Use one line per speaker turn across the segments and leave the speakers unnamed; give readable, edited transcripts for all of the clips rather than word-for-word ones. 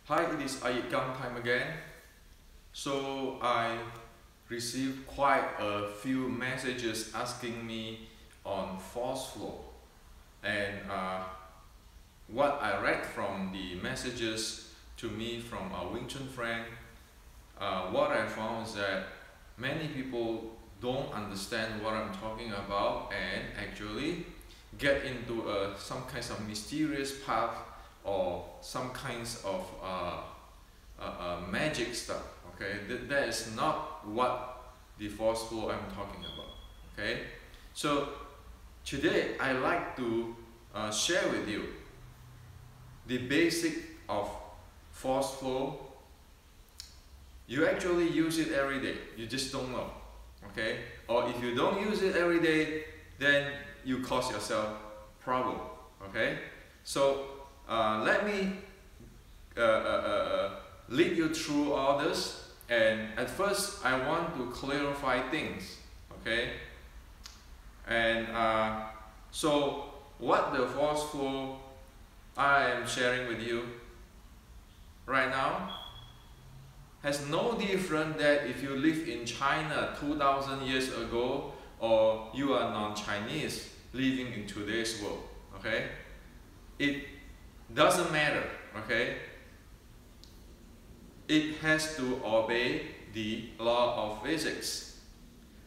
Hi, it is iYikkam time again. So I received quite a few messages asking me on force flow, and what I read from the messages to me from a Wing Chun friend, what I found is that many people don't understand what I'm talking about and actually get into some kinds of mysterious path or some kinds of magic stuff. Okay, that is not what the force flow I'm talking about. Okay, so today I like to share with you the basic of force flow. You actually use it every day, you just don't know. Okay, or if you don't use it every day, then you cause yourself problem. Okay, so let me lead you through all this, and at first I want to clarify things. Okay, and so what the force flow I am sharing with you right now has no different that if you live in China 2000 years ago or you are non-Chinese living in today's world. Okay, it doesn't matter. Okay, it has to obey the law of physics,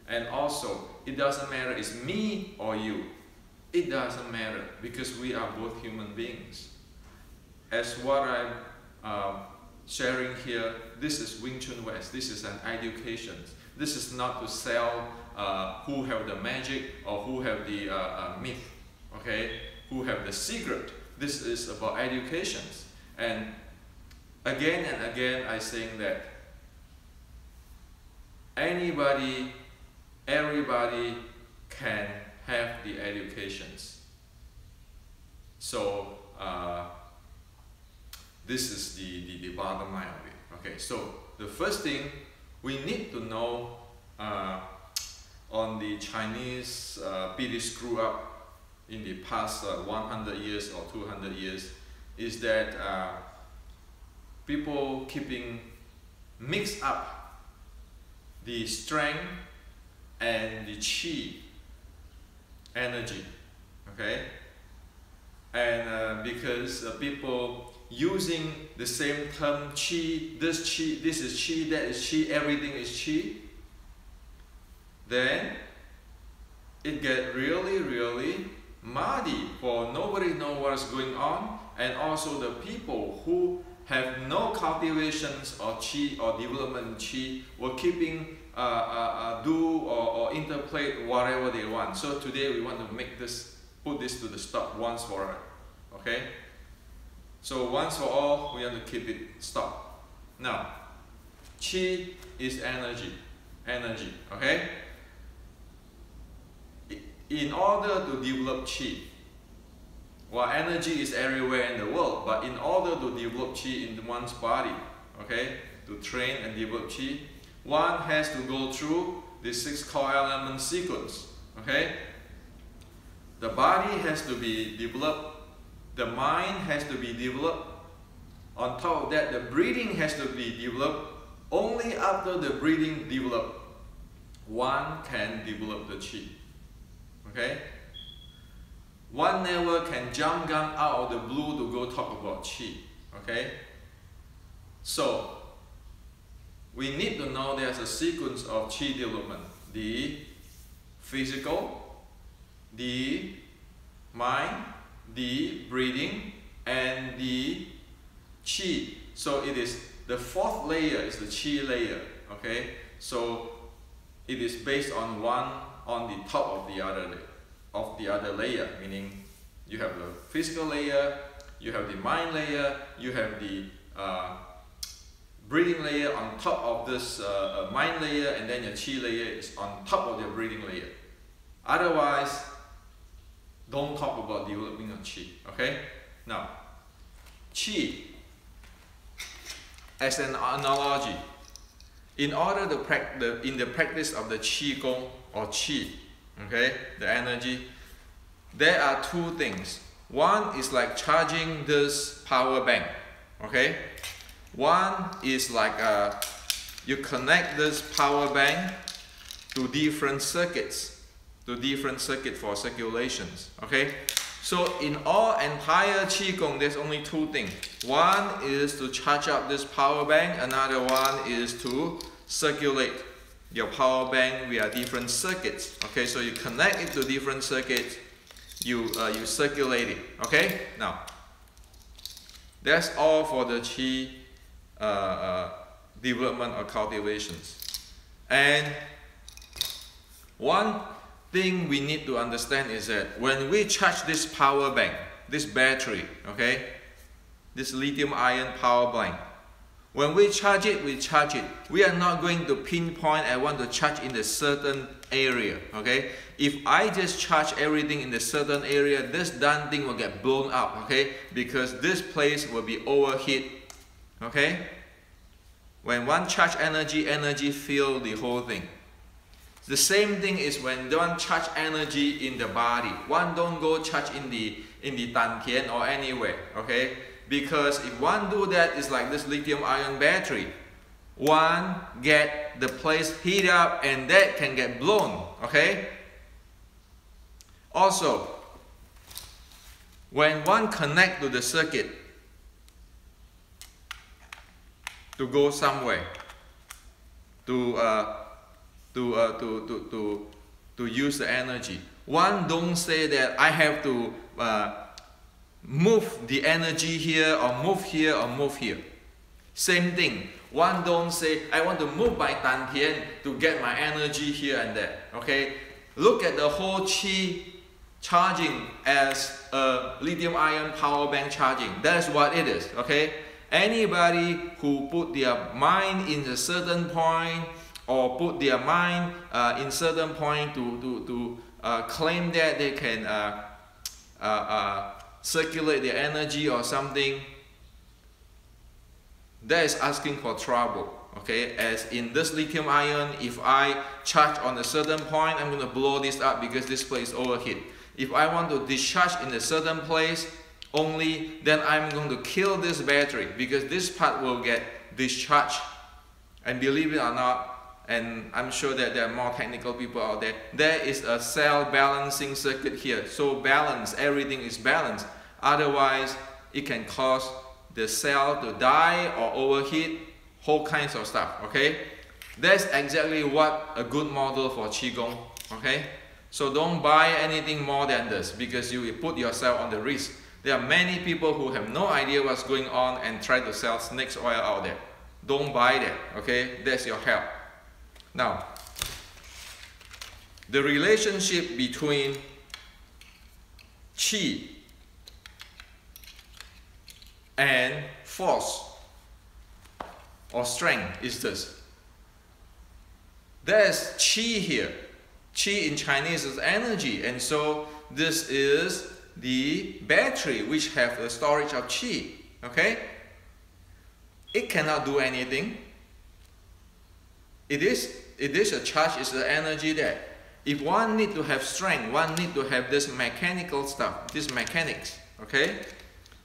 and also it doesn't matter it's me or you. It doesn't matter because we are both human beings. As what I'm sharing here, this is Wing Chun West. This is an education. This is not to sell who have the magic or who have the myth. Okay, who have the secret. This is about education. And again I saying that anybody, everybody can have the educations. So this is the bottom line of it. Okay, so the first thing we need to know on the Chinese pretty screw up in the past 100 years or 200 years is that people keeping mixed up the strength and the chi energy. Okay, and because people using the same term chi, this is chi, that is chi, everything is chi, then it get really muddy, for nobody know what's going on, and also the people who have no cultivations or chi or development chi were keeping do or interpret whatever they want. So today we want to make this, put this to the stop once for all. Okay, so once for all we want to keep it stop. Now chi is energy. Okay, in order to develop chi, well, energy is everywhere in the world, but in order to develop chi in one's body, okay, to train and develop chi, one has to go through the 6 core element sequence. Okay, the body has to be developed, the mind has to be developed. On top of that, the breathing has to be developed. Only after the breathing developed, one can develop the chi. Okay, one never can jump gun out of the blue to go talk about chi. Okay, so we need to know there's a sequence of chi development: the physical, the mind, the breathing, and the chi. So it is the 4th layer is the chi layer. Okay, so it is based on one on the top of the other layer, meaning you have the physical layer, you have the mind layer, you have the breathing layer on top of this mind layer, and then your chi layer is on top of your breathing layer. Otherwise, don't talk about developing of chi. Okay, now chi as an analogy, in order to in the practice of the qi gong or chi, okay, the energy, there are 2 things. One is like charging this power bank. Okay, One is like you connect this power bank to different circuits, for circulations. Okay, so in all entire Qigong, there's only two things. One is to charge up this power bank. Another one is to circulate your power bank via different circuits. Okay, so you connect it to different circuits. You circulate it. Okay, now that's all for the Qi development or cultivations. And one thing we need to understand is that when we charge this power bank, this battery, okay, this lithium ion power bank, when we charge it, we are not going to pinpoint I want to charge in a certain area. Okay, if I just charge everything in a certain area, this darn thing will get blown up. Okay, because this place will be overheat. Okay, when one charge energy fill the whole thing. The same thing is when one charge energy in the body. One don't go charge in the dantian or anywhere. Okay, because if one do that, it's like this lithium ion battery. One get the place heat up and that can get blown. Okay. Also, when one connect to the circuit to go somewhere, to use the energy, one don't say that I have to move the energy here or move here or move here. Same thing. One don't say I want to move my dantian to get my energy here and there. Okay. Look at the whole Qi charging as a lithium ion power bank charging. That's what it is. Okay. Anybody who put their mind in a certain point or put their mind in certain point to claim that they can circulate the energy or something, that is asking for trouble. Okay, as in this lithium ion, if I charge on a certain point, I'm going to blow this up because this place is overheat. If I want to discharge in a certain place only, then I'm going to kill this battery because this part will get discharged. And believe it or not, and I'm sure that there are more technical people out there, there is a cell balancing circuit here. So balance, everything is balanced. Otherwise, it can cause the cell to die or overheat, whole kinds of stuff. Okay, that's exactly what a good model for Qigong. Okay, so don't buy anything more than this because you will put yourself on the risk. There are many people who have no idea what's going on and try to sell snake's oil out there. Don't buy that. Okay, that's your help. Now, the relationship between Qi and force or strength is this. There's Qi here. Qi in Chinese is energy, and so this is the battery which have the storage of Qi. Okay? It cannot do anything. It is a charge, it's the energy there. If one need to have strength, one need to have this mechanical stuff, this mechanics. Okay?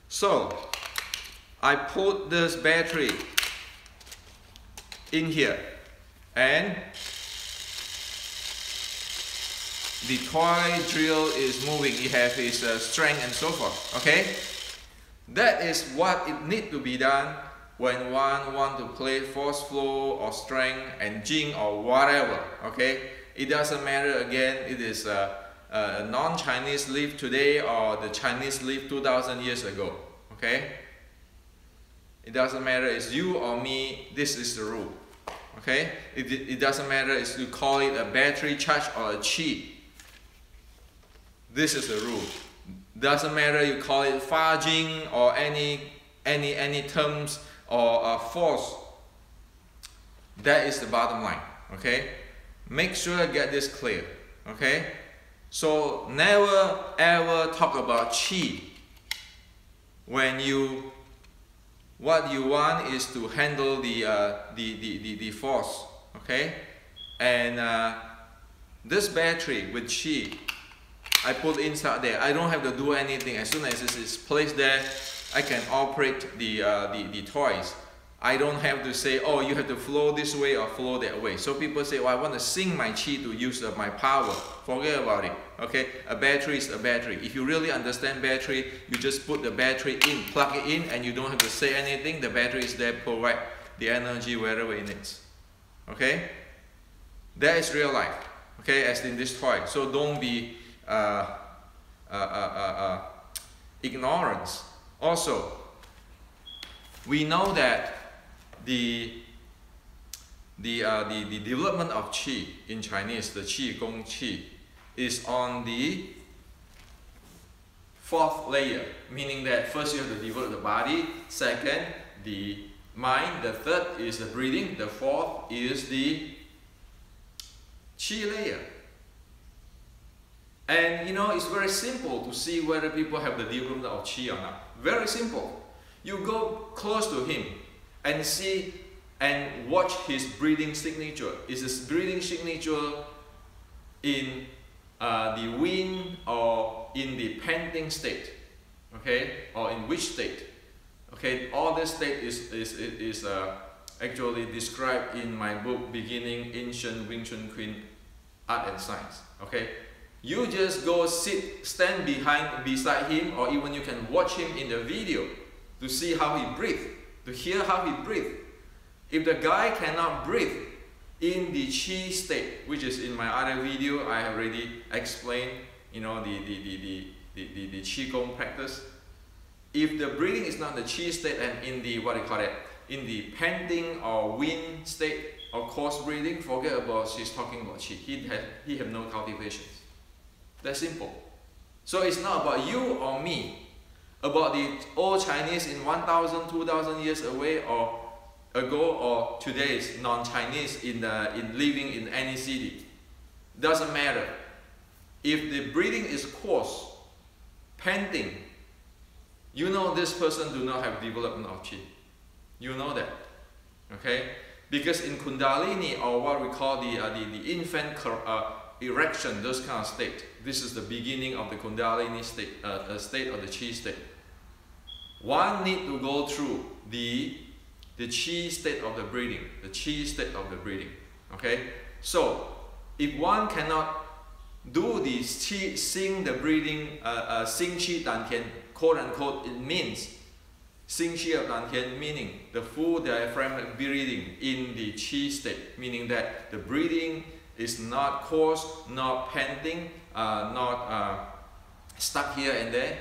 So I put this battery in here and the toy drill is moving, it has its strength and so forth. Okay? That is what it needs to be done when one want to play force flow or strength and jing or whatever. Okay? It doesn't matter again, it is a non-Chinese lived today or the Chinese lived 2,000 years ago. Okay? It doesn't matter, it's you or me, this is the rule. Okay? It doesn't matter if you call it a battery charge or a Qi. This is the rule. Doesn't matter you call it Fa Jing or any terms or force. That is the bottom line. Okay? Make sure to get this clear. Okay? So never ever talk about Qi when what you want is to handle the force. Okay? And this battery with Qi, I put inside there. I don't have to do anything. As soon as it is placed there, I can operate the toys. I don't have to say, oh, you have to flow this way or flow that way. So people say, oh, I want to sink my chi to use my power. Forget about it. Okay, a battery is a battery. If you really understand battery, you just put the battery in, plug it in, and you don't have to say anything. The battery is there, provide the energy wherever it needs. Okay, that is real life. Okay, as in this toy. So don't be ignorance. Also, we know that the development of qi in Chinese, the qi gong qi, is on the fourth layer, meaning that first you have to develop the body, second the mind, the third is the breathing, the fourth is the qi layer. And you know, it's very simple to see whether people have the development of qi or not. Very simple. You go close to him and see and watch his breathing signature. Is his breathing signature in the wind or in the panting state? Okay, or in which state? Okay, all this state is actually described in my book, Beginning Ancient Wing Chun Queen Art and Science. Okay, you just go stand beside him, or even you can watch him in the video to see how he breathes, to hear how he breathes. If the guy cannot breathe in the chi state, which is in my other video, I have already explained, you know, the qi gong practice. If the breathing is not the chi state and in the in the panting or wind state or coarse breathing, forget about she's talking about qi. He have no cultivations. That's simple. So it's not about you or me, about the old Chinese in 1,000, 2,000 years away or ago, or today's non-Chinese in living in any city. Doesn't matter. If the breathing is coarse, panting, you know this person do not have development of qi. You know that, okay? Because in Kundalini, or what we call the infant erection, those kind of state, this is the beginning of the Kundalini state, state or the qi state. One need to go through the qi state of the breathing, the qi state of the breathing. Okay, so if one cannot do the qi, sing the breathing, sing qi dan tian, quote unquote, it means sing qi of dan tian, meaning the full diaphragmatic breathing in the qi state, meaning that the breathing is not coarse, not panting, not stuck here and there.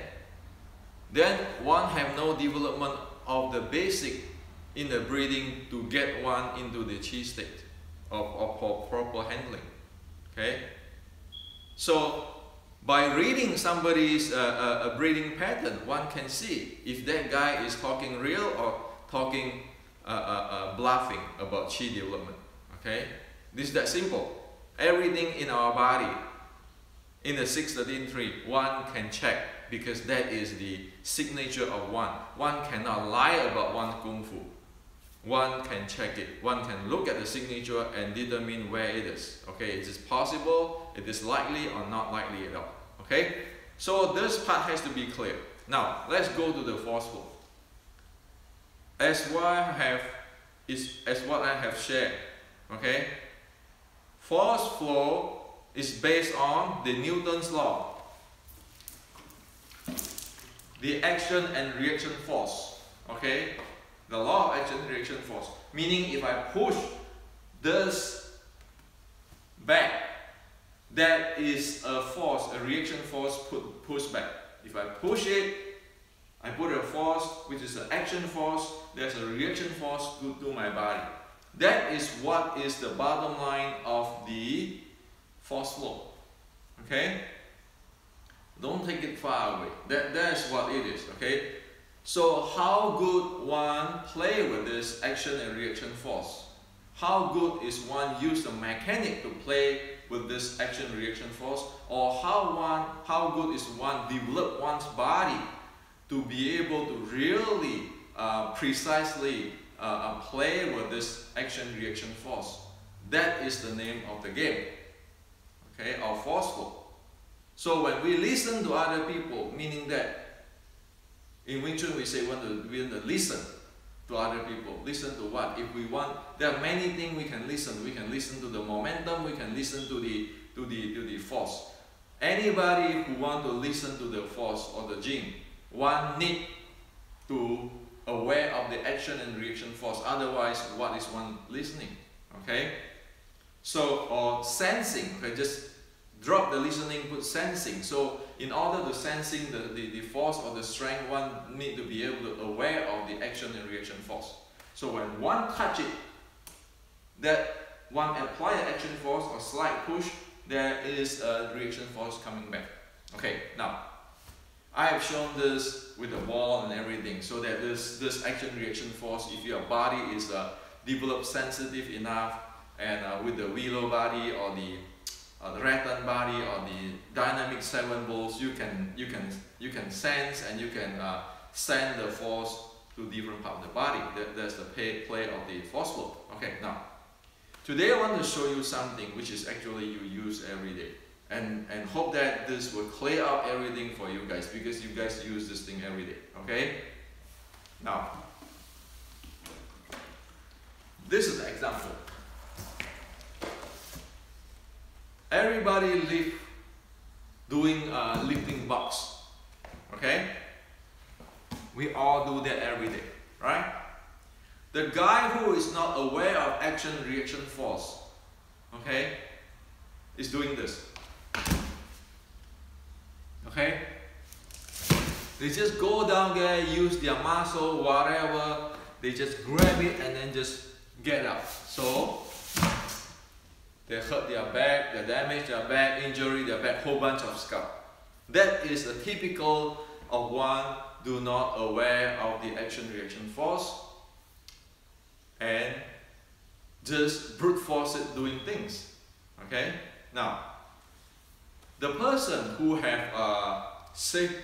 Then one have no development of the basic in the breathing to get one into the qi state of proper handling. Okay, so by reading somebody's breathing pattern, one can see if that guy is talking real or talking bluffing about qi development. Okay, this is that simple. Everything in our body, in the 613.3, one can check, because that is the signature of one. One cannot lie about one kung fu. One can check it. One can look at the signature and determine where it is. Okay, is it possible? It is likely or not likely at all. Okay, so this part has to be clear. Now let's go to the fourth flow. As what I have shared. Okay, fourth flow is based on the Newton's law, the action and reaction force. Okay, the law of action and reaction force, meaning if I push this back, that is a force, a reaction force push back. If I push it, I put a force which is an action force, there's a reaction force to my body. That is what is the bottom line of the force flow. Okay? Don't take it far away. That is what it is. Okay? So how good one play with this action and reaction force? How good is one use the mechanic to play with this action reaction force? Or how good is one develop one's body to be able to really precisely play with this action reaction force? That is the name of the game. Okay, or forceful. So when we listen to other people, meaning that in Wing Chun we say we want to listen. to other people. Listen to what? If we want, there are many things we can listen. We can listen to the momentum. We can listen to the force. Anybody who want to listen to the force or the gym, one need to aware of the action and reaction force. Otherwise, what is one listening? Okay. So, or sensing. Okay, just drop the listening, put sensing. So, in order to sensing the force or the strength, one need to be able to aware of the action and reaction force. So when one touch it, that one apply an action force or slight push, there is a reaction force coming back. Okay, now I have shown this with the ball and everything, so that this action reaction force, if your body is developed sensitive enough, and with the Willow body or the rattan body or the dynamic 7 volts, you can sense and you can send the force to different part of the body. That's the play of the force flow. Okay, now today I want to show you something which is actually you use every day, and hope that this will clear out everything for you guys, because you guys use this thing every day. Okay, now this is the example. Everybody doing lifting box, okay? We all do that every day, right? The guy who is not aware of action reaction force, okay, is doing this, okay? They just go down there, use their muscle, whatever, they just grab it and then just get up. So they hurt their back, they damage their back, injury their back, whole bunch of stuff. That is a typical of one do not aware of the action reaction force and just brute force it doing things. Okay? Now, the person who have safe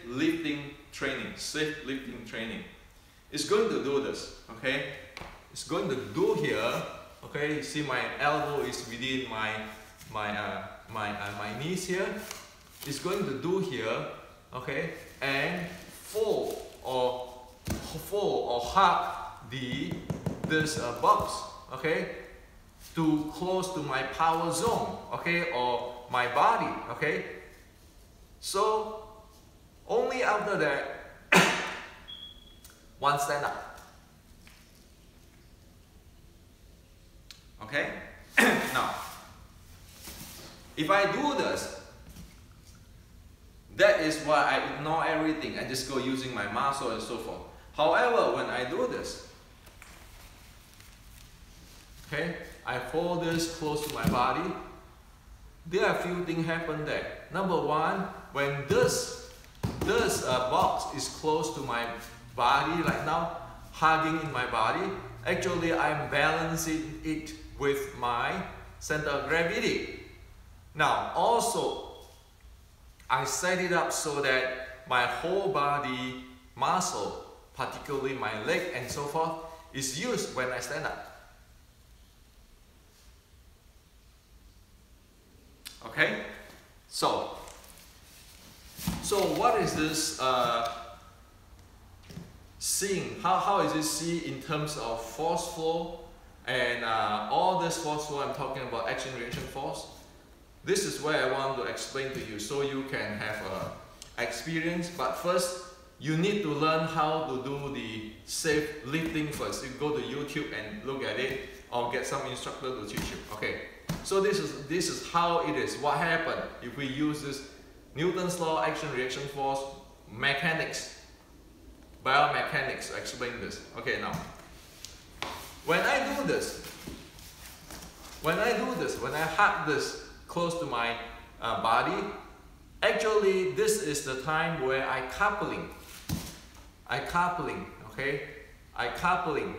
lifting training is going to do this. Okay? It's going to do here. Okay, you see my elbow is within my knees here. It's going to do here, okay, and fold or hug this box, okay, to close to my power zone, okay, or my body, okay. So only after that, one stand up. Okay? Now, if I do this, that is why I ignore everything and just go using my muscle and so forth. However, when I do this, okay, I fold this close to my body, there are a few things happen there. Number one, when this box is close to my body right now, hugging in my body, actually I'm balancing it with my center of gravity. Now also, I set it up so that my whole body muscle, particularly my leg and so forth, is used when I stand up. Okay? So what is this seeing? How is it seen in terms of force flow? And all this force flow, I'm talking about action reaction force. This is where I want to explain to you so you can have experience. But first, you need to learn how to do the safe lifting first. You go to YouTube and look at it, or get some instructor to teach you. Okay. So this is how it is. What happened if we use this Newton's law, action reaction force, mechanics, biomechanics to explain this. Okay, now. When I do this, when I hug this close to my body, actually this is the time where I coupling, okay? I coupling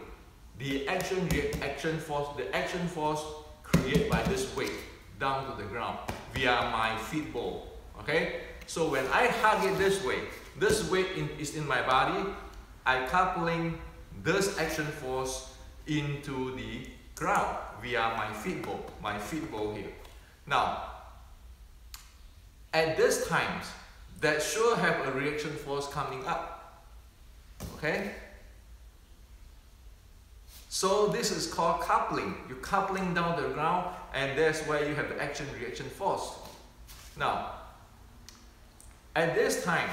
the action force created by this weight down to the ground via my feet ball, okay? So when I hug it this way, this weight is in my body, I coupling this action force into the ground via my feet ball here. Now, at this time, that sure have a reaction force coming up. Okay?
So this is called coupling. You're coupling down the ground, and that's where you have the action-reaction force. Now, at this time,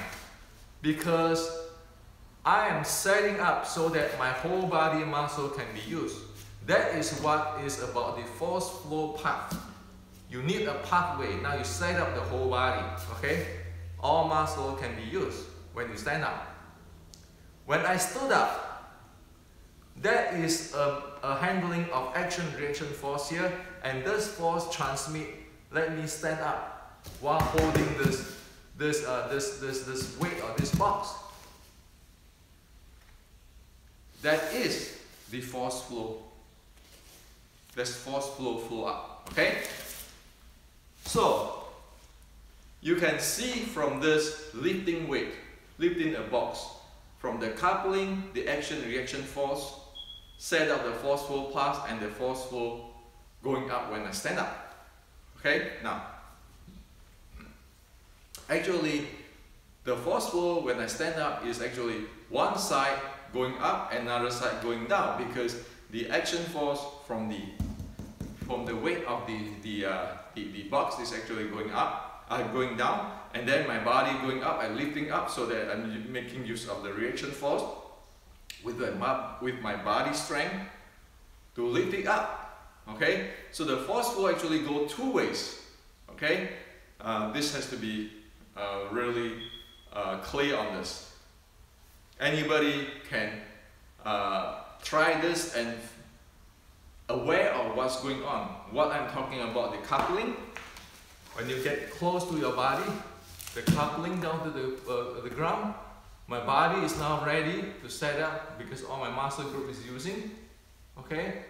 because I am setting up so that my whole body muscle can be used, that is what is about the force flow path. You need a pathway. Now you set up the whole body, okay? All muscle can be used when you stand up. When I stood up, that is a handling of action-reaction force here, and this force transmit. Let me stand up while holding this weight or this box. That is the force flow. That's force flow up. Okay. So you can see from this lifting weight, lifting a box, from the coupling, the action-reaction force, set up the force flow path and the force flow going up when I stand up. Okay, now, actually, the force flow when I stand up is actually one side going up, another side going down, because the action force from the weight of the box is actually going up, going down, and then my body going up and lifting up, so that I'm making use of the reaction force with my body strength to lift it up. Okay, so the force flow actually go two ways. Okay, this has to be really clear on this. Anybody can try this and aware of what's going on. What I'm talking about, the coupling. When you get close to your body, the coupling down to the ground. My body is now ready to set up because all my muscle group is using. Okay,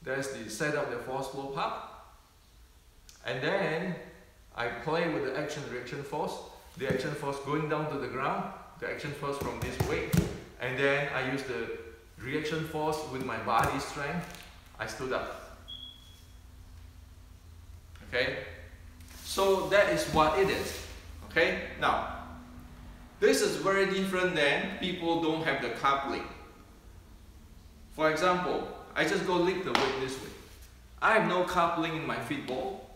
that's the set up the force flow path. And then I play with the action-reaction force. The action force going down to the ground, the action force from this weight, and then I use the reaction force with my body strength. I stood up. Okay, so that is what it is. Okay, now this is very different than people don't have the coupling. For example, I just go lift the weight this way. I have no coupling in my feet ball.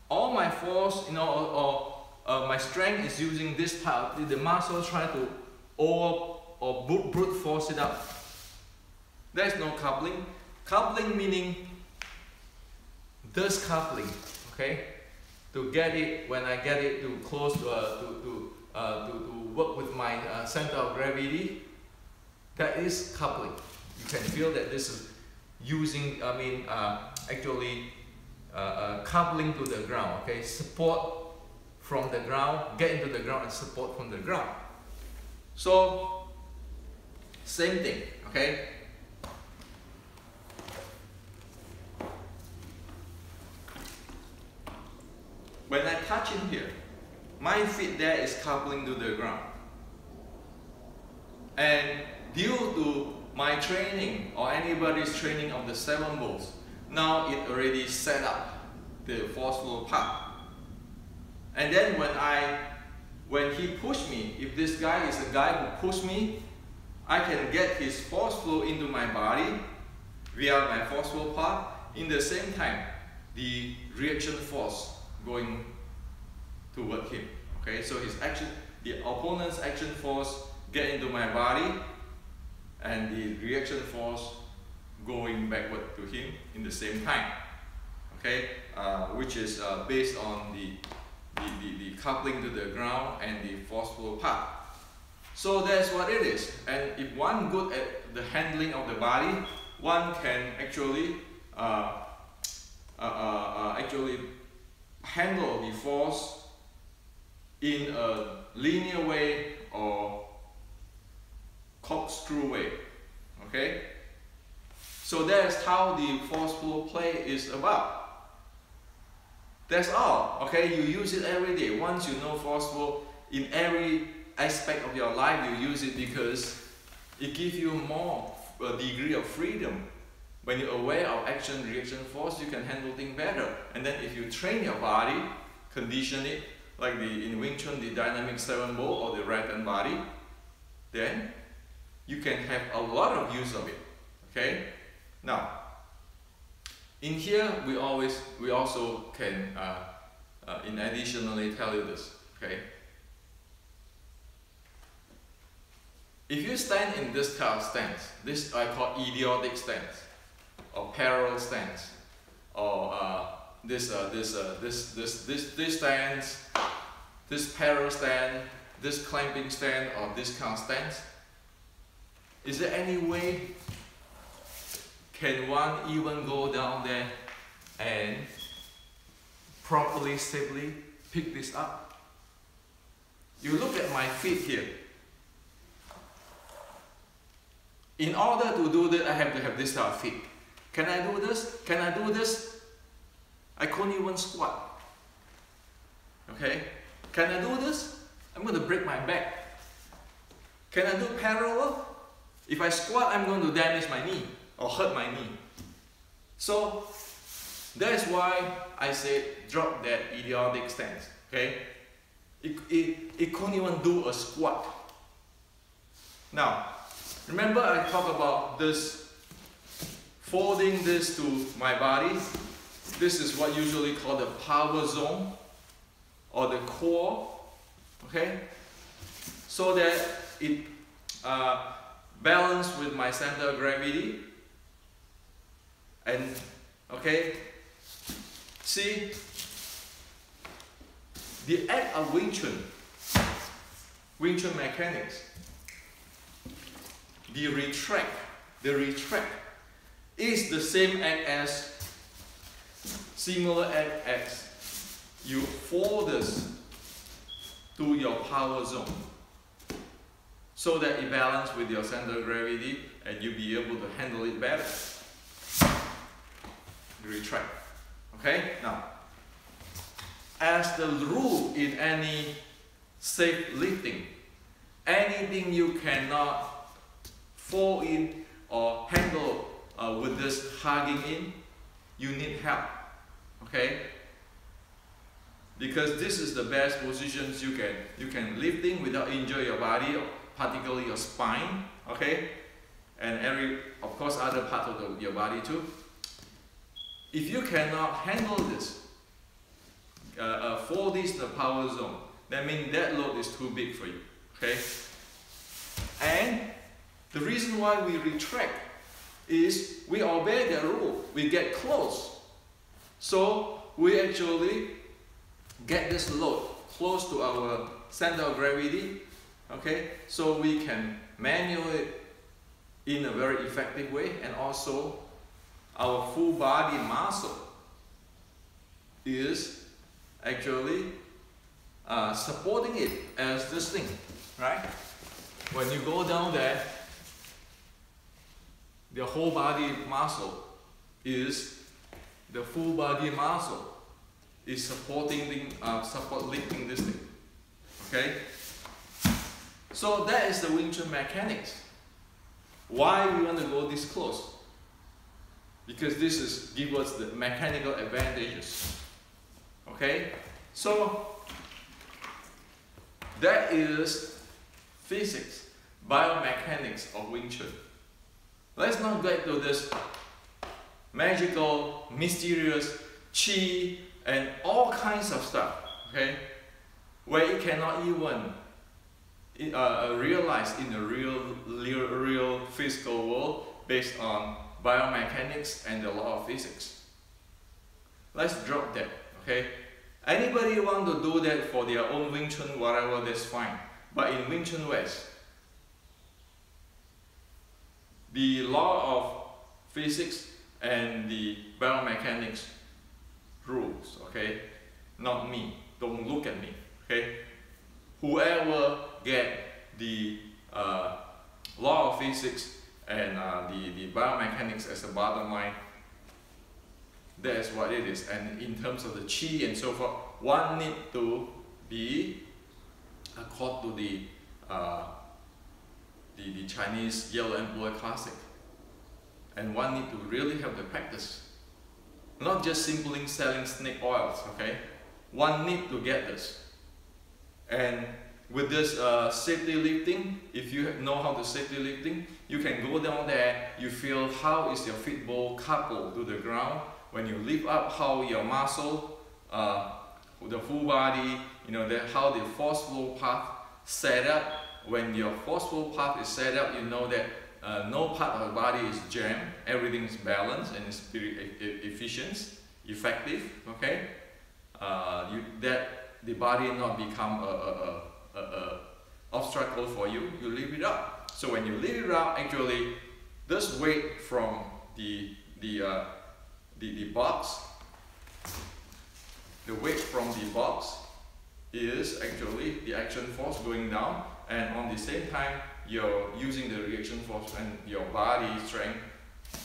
All my force, my strength is using this part. The muscle try to brute force it up. There's no coupling. Coupling meaning this coupling, okay? To get it, when I get it to close to work with my center of gravity, that is coupling. You can feel that this is using, actually coupling to the ground, okay? Support from the ground, get into the ground and support from the ground. So, same thing, okay? When I touch in here, my feet there is coupling to the ground. And due to my training or anybody's training of the 7 bolts, now it already set up the force flow path. And then when he pushed me, if this guy is a guy who pushed me, I can get his force flow into my body via my force flow path. In the same time, the reaction force going toward him. Okay, so the opponent's action force get into my body, and the reaction force going backward to him in the same time. Okay, which is based on the coupling to the ground and the force flow path. So that's what it is. And if one good at the handling of the body, one can actually handle the force in a linear way or corkscrew way. Okay? So that's how the force flow play is about. That's all. Okay? You use it every day. Once you know force flow in every aspect of your life, you use it because it gives you more degree of freedom. When you're aware of action-reaction force, you can handle things better. And then if you train your body, condition it, like in Wing Chun, the dynamic 7 bolt or the right hand body, then
you can have a lot of use of it. Okay. Now, in here we also can in additionally tell you this. Okay. If you stand in this kind of stance, this I call idiotic stance, or parallel stance, or this stance, this parallel stand, this clamping stand, or this kind of stance. Is there any way can one even go down there and properly, safely pick this up? You look at my feet here. In order to do that, I have to have this kind of feet. Can I do this? Can I do this? I couldn't even squat. Okay? Can I do this? I'm going to break my back. Can I do parallel? If I squat, I'm going to damage my knee or hurt my knee. So that's why I say drop that idiotic stance. Okay? It couldn't even do a squat. Now, remember I talked about this, folding this to my body. This is what usually called the power zone or the core. Okay? So that it balance with my center of gravity. And okay, see, the act of Wing Chun mechanics, the retract is the same act as, similar act as you fold this to your power zone, so that it balances with your center of gravity and you'll be able to handle it better. Retract. Okay? Now, as the rule in any safe lifting, anything you cannot fall in or handle with this hugging in, you need help. Okay? Because this is the best positions you can lifting without injuring your body, particularly your spine. Okay? And of course other parts of your body too. If you cannot handle this, for this the power zone, that means that load is too big for you. Okay? And the reason why we retract is we obey the rule. We get close. So we actually get this load close to our center of gravity. Okay? So we can manual it in a very effective way, and also our full body muscle is actually supporting it as this thing, right? When you go down there, the whole body muscle is, the full body muscle is supporting lifting this thing. Okay? So that is the Wing Chun mechanics. Why we want to go this close? Because this gives us the mechanical advantages. Okay? So that is physics, biomechanics of Wing Chun. Let's not get to this magical, mysterious chi and all kinds of stuff. Okay? Where it cannot even realized in the real physical world based on biomechanics and the law of physics. Let's drop that. Okay? Anybody want to do that for their own Wing Chun, whatever, that's fine. But in Wing Chun West, the law of physics and the biomechanics rules. Okay? Not me. Don't look at me. Okay? Whoever get the law of physics and the biomechanics as a bottom line, that's what it is. And in terms of the chi and so forth, one need to be according to the Chinese Yellow Emperor Classic, and one need to really have the practice, not just simply selling snake oils. Okay, one need to get this, and with this safety lifting, if you know how to safety lifting, you can go down there, you feel how is your feet ball coupled to the ground. When you lift up, how your muscle, the full body, you know, how the force flow path set up. When your force flow path is set up, you know that no part of the body is jammed, everything is balanced and is very efficient, effective, okay? That the body not become a obstacle for you, you lift it up. So when you lift it up, actually, this weight from the box, the weight from the box is actually the action force going down, and on the same time, you're using the reaction force and your body strength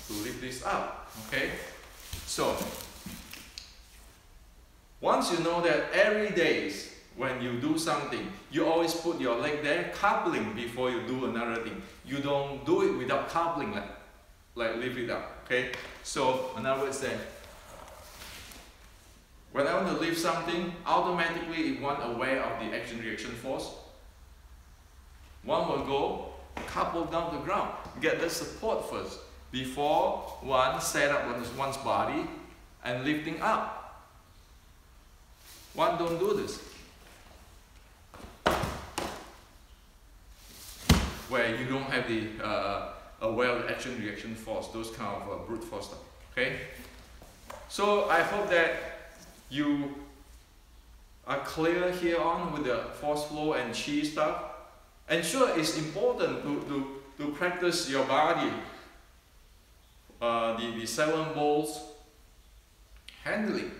to lift this up, okay? So, once you know that every day when you do something, you always put your leg there, coupling before you do another thing. You don't do it without coupling, like lift it up, okay? So, in other words, when I want to lift something, automatically if one aware of the action-reaction force, one will go couple down the ground, get the support first, before one set up one's body and lifting up. One don't do this. Where you don't have the aware of action-reaction force, those kind of brute force stuff, okay? So I hope that you are clear here on with the force flow and chi stuff. And sure, it's important to practice your body, the 7 balls handling,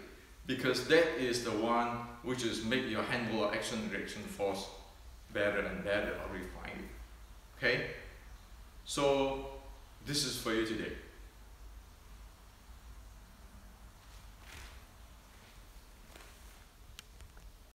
because that is the one which is make your handle or action-reaction force better and better or refined. Okay? So this is for you today.